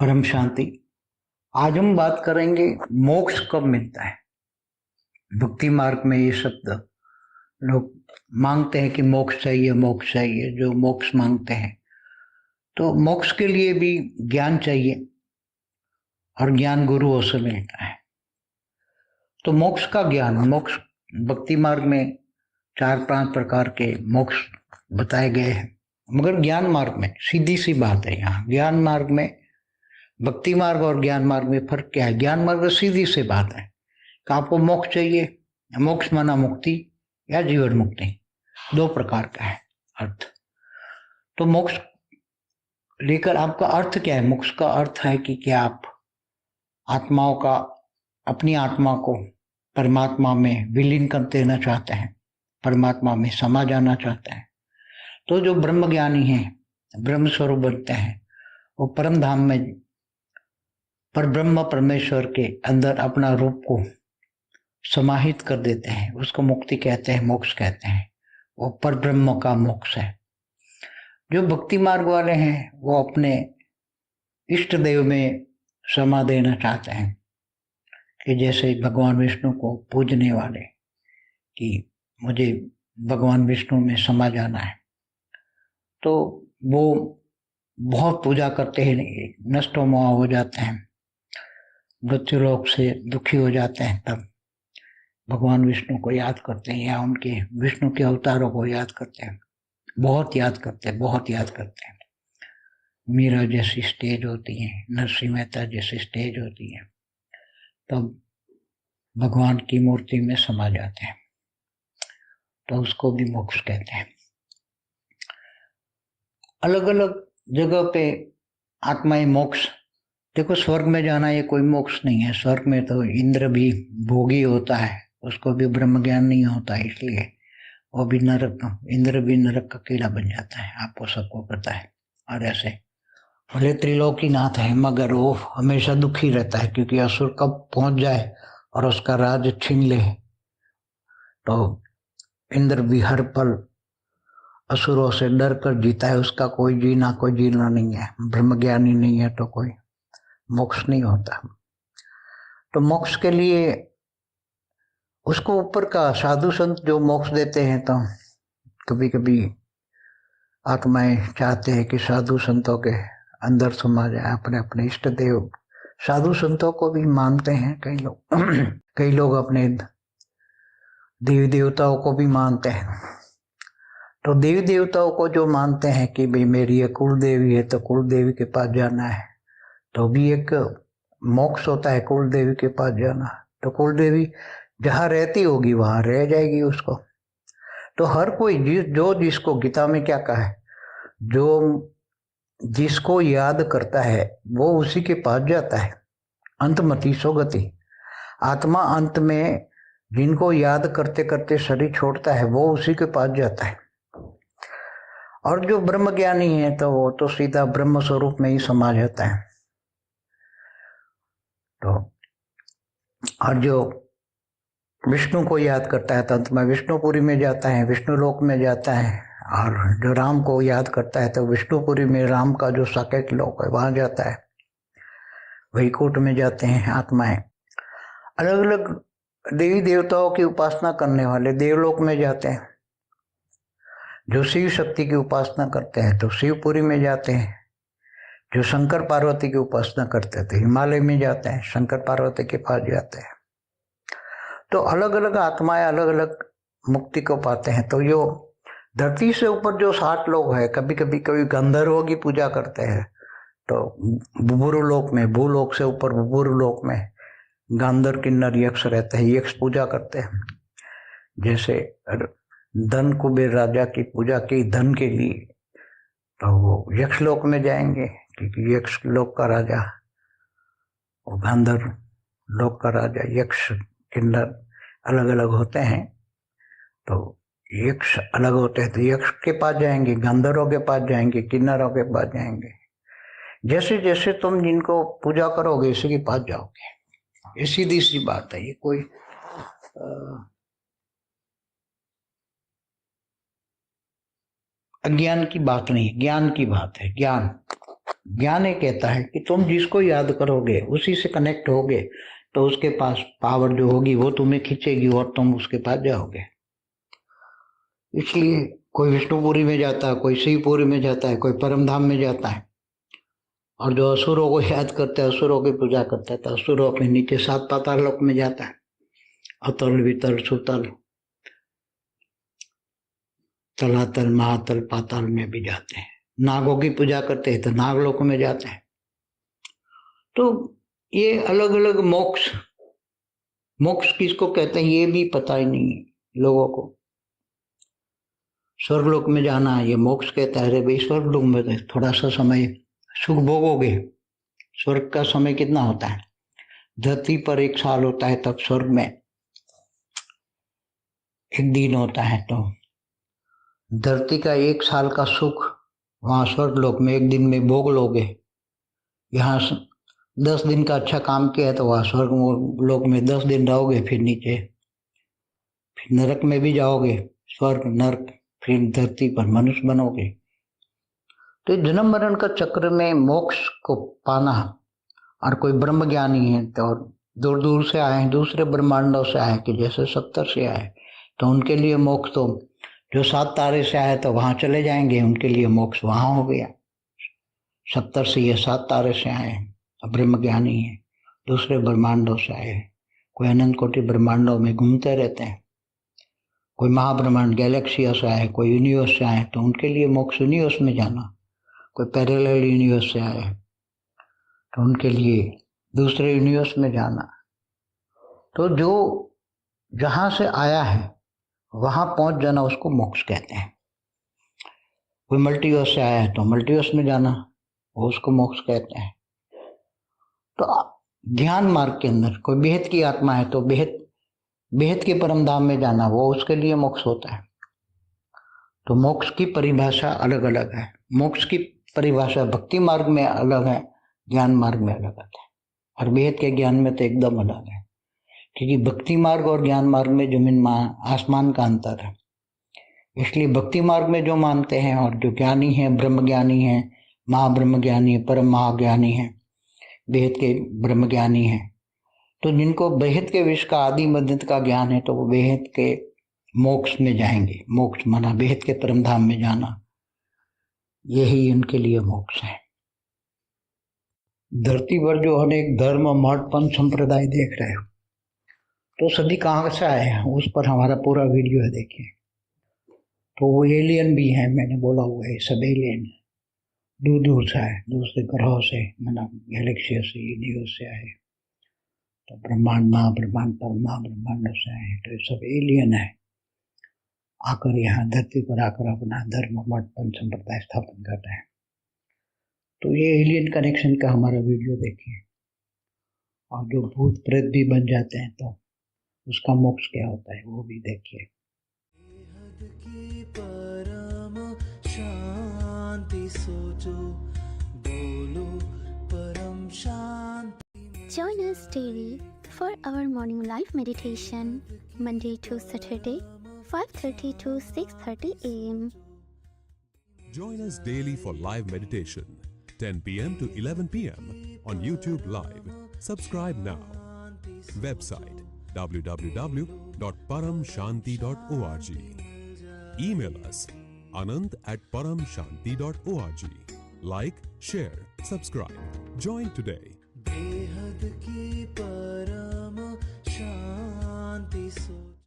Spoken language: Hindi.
परम शांति। आज हम बात करेंगे मोक्ष कब मिलता है। भक्ति मार्ग में ये शब्द लोग मांगते हैं कि मोक्ष चाहिए, जो मोक्ष मांगते हैं। तो मोक्ष के लिए भी ज्ञान चाहिए और ज्ञान गुरुओं से मिलता है। तो मोक्ष का ज्ञान, मोक्ष भक्ति मार्ग में 4-5 प्रकार के मोक्ष बताए गए हैं, मगर ज्ञान मार्ग में सीधी सी बात है। यहाँ ज्ञान मार्ग में, भक्ति मार्ग और ज्ञान मार्ग में फर्क क्या है। ज्ञान मार्ग में सीधी सी बात है कि आपको मोक्ष चाहिए। मोक्ष माना मुक्ति या जीवन मुक्ति, 2 प्रकार का है अर्थ। तो मोक्ष लेकर आपका अर्थ क्या है। मोक्ष का अर्थ है कि क्या आप आत्माओं का, अपनी आत्मा को परमात्मा में विलीन कर देना चाहते हैं, परमात्मा में समा जाना चाहते हैं। तो जो ब्रह्म ज्ञानी है, ब्रह्म स्वरूप बनते हैं, वो परम धाम में पर ब्रह्म परमेश्वर के अंदर अपना रूप को समाहित कर देते हैं। उसको मुक्ति कहते हैं, मोक्ष कहते हैं। वो पर ब्रह्म का मोक्ष है। जो भक्ति मार्ग वाले हैं वो अपने इष्ट देव में समा देना चाहते हैं, कि जैसे भगवान विष्णु को पूजने वाले कि मुझे भगवान विष्णु में समा जाना है, तो वो बहुत पूजा करते हैं, नष्टो मोह हो जाते हैं, मृत्यु लोक से दुखी हो जाते हैं। तब भगवान विष्णु को याद करते हैं या उनके विष्णु के अवतारों को याद करते हैं, बहुत याद करते हैं। मीरा जैसी स्टेज होती है, नरसिंह मेहता जैसी स्टेज होती है, तब भगवान की मूर्ति में समा जाते हैं। तो उसको भी मोक्ष कहते हैं। अलग अलग जगह पे आत्माएं मोक्ष, देखो स्वर्ग में जाना ये कोई मोक्ष नहीं है। स्वर्ग में तो इंद्र भी भोगी होता है, उसको भी ब्रह्म ज्ञान नहीं होता, इसलिए वो भी नरक, इंद्र भी नरक का कीड़ा बन जाता है, आपको सबको पता है। और ऐसे भले त्रिलोकीनाथ है, मगर वो हमेशा दुखी रहता है, क्योंकि असुर कब पहुंच जाए और उसका राज छीन ले, तो इंद्र भी हर पल असुरों से डर कर जीता है। उसका कोई जीना नहीं है, ब्रह्म ज्ञानी नहीं है तो कोई मोक्ष नहीं होता। तो मोक्ष के लिए उसको ऊपर का साधु संत जो मोक्ष देते हैं, तो कभी कभी आत्माएं चाहते हैं कि साधु संतों के अंदर समा जाए, अपने अपने इष्ट देव। साधु संतों को भी मानते हैं कई लोग कई लोग अपने देवी देवताओं को भी मानते हैं। तो देवी देवताओं को जो मानते हैं कि भाई मेरी ये कुल देवी है, तो कुल देवी के पास जाना है, तो भी एक मोक्ष होता है कुल देवी के पास जाना। तो कुल देवी जहाँ रहती होगी वहां रह जाएगी उसको। तो हर कोई जो जिसको, गीता में क्या कहा है, जो जिसको याद करता है वो उसी के पास जाता है। अंतमति सोगति, आत्मा अंत में जिनको याद करते करते शरीर छोड़ता है वो उसी के पास जाता है। और जो ब्रह्म ज्ञानी है तो वो तो सीधा ब्रह्म स्वरूप में ही समा जाता है। तो और जो विष्णु को याद करता है तो अंत में विष्णुपुरी में जाता है, विष्णु लोक में जाता है। और जो राम को याद करता है तो विष्णुपुरी में राम का जो साकेत लोक है वहां जाता है, वैकुंठ में जाते हैं आत्माएं। अलग अलग देवी देवताओं की उपासना करने वाले देवलोक में जाते हैं। जो शिव शक्ति की उपासना करते हैं तो शिवपुरी में जाते हैं। जो शंकर पार्वती की उपासना करते थे हिमालय में जाते हैं, शंकर पार्वती के पास जाते हैं। तो अलग अलग आत्माएं अलग अलग मुक्ति को पाते हैं। तो जो धरती से ऊपर जो 60 लोग हैं, कभी कभी गंधर्वों की पूजा करते हैं, तो बुबुरु लोक में, भूलोक से ऊपर बुबुरु लोक में गांधर किन्नर यक्ष रहते हैं, यक्ष पूजा करते हैं। जैसे धन कुबेर राजा की पूजा की धन के लिए, तो वो यक्ष लोक में जाएंगे, क्योंकि यक्ष लोक का राजा, वो गांधर लोक का राजा, यक्ष किन्नर अलग अलग होते हैं। तो यक्ष अलग होते हैं, तो यक्ष के पास जाएंगे, गंधर्वों के पास जाएंगे, किन्नरों के पास जाएंगे। जैसे जैसे तुम जिनको पूजा करोगे इसी के पास जाओगे। ये सीधी सी बात है, ये कोई अज्ञान की बात नहीं है, ज्ञान की बात है। ज्ञान ज्ञान ये कहता है कि तुम जिसको याद करोगे उसी से कनेक्ट होगे तो उसके पास पावर जो होगी वो तुम्हें खींचेगी और तुम उसके पास जाओगे। इसलिए कोई विष्णुपुरी में जाता है, कोई शिवपुरी में जाता है, कोई परमधाम में जाता है। और जो असुरों को याद करता है, असुरों की पूजा करता है, तो असुरों अपने नीचे 7 पाताल लोक में जाता है। अतल, वितल, सुतल, तलातल, महातल, पाताल में भी जाते हैं। नागों की पूजा करते हैं तो नागलोक में जाते हैं। तो ये अलग अलग मोक्ष, मोक्ष किसको कहते हैं ये भी पता ही नहीं है लोगों को। स्वर्गलोक में जाना ये मोक्ष कहता है। अरे भाई, स्वर्गलोक में तो थोड़ा सा समय सुख भोगोगे। स्वर्ग का समय कितना होता है? धरती पर 1 साल होता है, तब स्वर्ग में 1 दिन होता है। तो धरती का 1 साल का सुख वहां स्वर्गलोक में 1 दिन में भोग लोगे। यहाँ 10 दिन का अच्छा काम किया है तो वहां स्वर्ग लोक में 10 दिन रहोगे, फिर नीचे फिर नरक में भी जाओगे, स्वर्ग नरक, फिर धरती पर मनुष्य बनोगे। तो जन्म मरण का चक्र में मोक्ष को पाना, और कोई ब्रह्म ज्ञानी है तो दूर दूर से आए हैं, दूसरे ब्रह्मांडों से आए कि जैसे 70 से आए, तो उनके लिए मोक्ष तो जो 7 तारे से आए तो वहां चले जाएंगे, उनके लिए मोक्ष वहां हो गया। 70 से ये 7 तारे से आए हैं, ब्रह्म ज्ञानी है, दूसरे ब्रह्मांडों से आए हैं। कोई अनंत कोटि ब्रह्मांडों में घूमते रहते हैं, कोई महाब्रह्मांड गैलेक्सिया से आए, कोई यूनिवर्स से आए, तो उनके लिए मोक्ष यूनिवर्स में जाना। कोई पैरेलल यूनिवर्स से आए तो उनके लिए दूसरे यूनिवर्स में जाना। तो जो जहां से आया है वहां पहुंच जाना उसको मोक्ष कहते हैं। कोई मल्टीवर्स से आया है तो मल्टीवर्स में जाना, वो उसको मोक्ष कहते हैं। तो ध्यान मार्ग के अंदर कोई बेहद की आत्मा है तो बेहद के परम धाम में जाना, वो उसके लिए मोक्ष होता है। तो मोक्ष की परिभाषा अलग अलग है। मोक्ष की परिभाषा भक्ति मार्ग में अलग है, ज्ञान मार्ग में अलग है, और बेहद के ज्ञान में तो एकदम अलग है। क्योंकि भक्ति मार्ग और ज्ञान मार्ग में जमीन आसमान का अंतर है। इसलिए भक्ति मार्ग में जो मानते हैं और जो ज्ञानी है, ब्रह्म ज्ञानी है, महाब्रह्म ज्ञानी है, परम महाज्ञानी है, बेहद के ब्रह्म ज्ञानी है, तो जिनको बेहद के विश्व का आदि मध्य का ज्ञान है तो वो बेहद के मोक्ष में जाएंगे। मोक्ष माना बेहद के परम धाम में जाना, यही उनके लिए मोक्ष है। धरती पर जो अनेक धर्म, मठ, पंथ, संप्रदाय देख रहे हो, तो सभी कहाँ से आए हैं उस पर हमारा पूरा वीडियो है, देखिए। तो वो एलियन भी हैं, मैंने बोला हुआ है, सब एलियन दूर दूर से आए, दूसरे ग्रहों से, मतलब गैलेक्सी से, यूनिवर्स से आए, तो ब्रह्मांड, महाब्रह्मांड, पर महाब्रह्मांड से आए, तो ये सब एलियन है। आकर यहाँ धरती पर आकर अपना धर्म, मठ, पंथ, संप्रदाय स्थापन कर रहे हैं। तो ये एलियन कनेक्शन का हमारा वीडियो देखिए। और जो भूत प्रेत भी बन जाते हैं तो उसका मोक्ष क्या होता है वो भी देखिए। परम शांति सोचो, बोलो परम शांति। Join us daily for our morning live meditation, Monday to Saturday, 5:30 to 6:30 a.m. Join us daily for live meditation, 10 p.m. to 11 p.m. on YouTube Live. Subscribe now. Website www.paramshanti.org. Email us anant@paramshanti.org. Like, share, subscribe. Join today.